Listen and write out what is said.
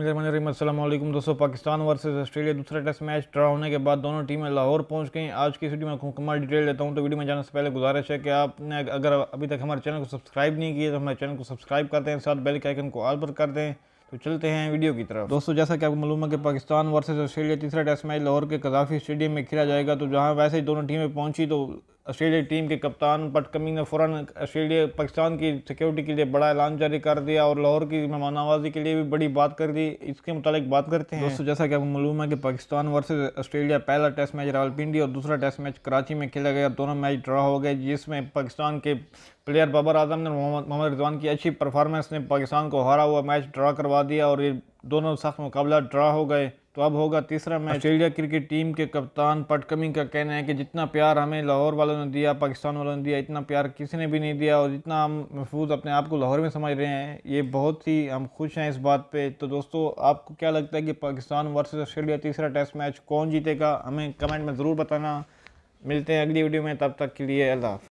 बिस्मिल्लाहिर्रहमानिर्रहीम। अस्सलाम वालेकुम दोस्तों, पाकिस्तान वर्सेस ऑस्ट्रेलिया दूसरा टेस्ट मैच ड्रा होने के बाद दोनों टीमें लाहौर पहुंच गई। आज की इस वीडियो में मुकम्मल डिटेल देता हूं, तो वीडियो में जाने से पहले गुजारिश है कि आपने अगर अभी तक हमारे चैनल को सब्सक्राइब नहीं किया तो हमारे चैनल को सब्सक्राइब कर दें, साथ बेल के आइकन को ऑल पर कर दें। तो चलते हैं वीडियो की तरफ। दोस्तों, जैसा कि आपको मालूम है कि पाकिस्तान वर्सेस ऑस्ट्रेलिया तीसरा टेस्ट मैच लाहौर के कज़ाफ़ी स्टेडियम में खेला जाएगा। तो जहां वैसे ही दोनों टीमें पहुंची तो ऑस्ट्रेलिया टीम के कप्तान पट कमिंग ने फ़ौरन ऑस्ट्रेलिया पाकिस्तान की सिक्योरिटी के लिए बड़ा ऐलान जारी कर दिया और लाहौर की मेहमान नवाजी के लिए भी बड़ी बात कर दी। इसके मुतालिक बात करते हैं। दोस्तों, जैसा कि आपको मालूम है कि पाकिस्तान वर्सेस ऑस्ट्रेलिया पहला टेस्ट मैच रावलपिंडी और दूसरा टेस्ट मैच कराची में खेला गया। दोनों मैच ड्रा हो गए, जिसमें पाकिस्तान के प्लेयर बाबर आजम ने मोहम्मद रिजवान की अच्छी परफॉर्मेंस ने पाकिस्तान को हारा हुआ मैच ड्रा करवा दिया और ये दोनों सख्त मुकाबला ड्रा हो गए। तो अब होगा तीसरा मैच। ऑस्ट्रेलिया क्रिकेट टीम के कप्तान पट कमिंग का कहना है कि जितना प्यार हमें लाहौर वालों ने दिया, पाकिस्तान वालों ने दिया, इतना प्यार किसी ने भी नहीं दिया और जितना हम महफूज अपने आप को लाहौर में समझ रहे हैं, ये बहुत ही हम खुश हैं इस बात पे। तो दोस्तों, आपको क्या लगता है कि पाकिस्तान वर्सेस ऑस्ट्रेलिया तीसरा टेस्ट मैच कौन जीतेगा? हमें कमेंट में ज़रूर बताना। मिलते हैं अगली वीडियो में, तब तक के लिए अल्लाह हाफ़िज़।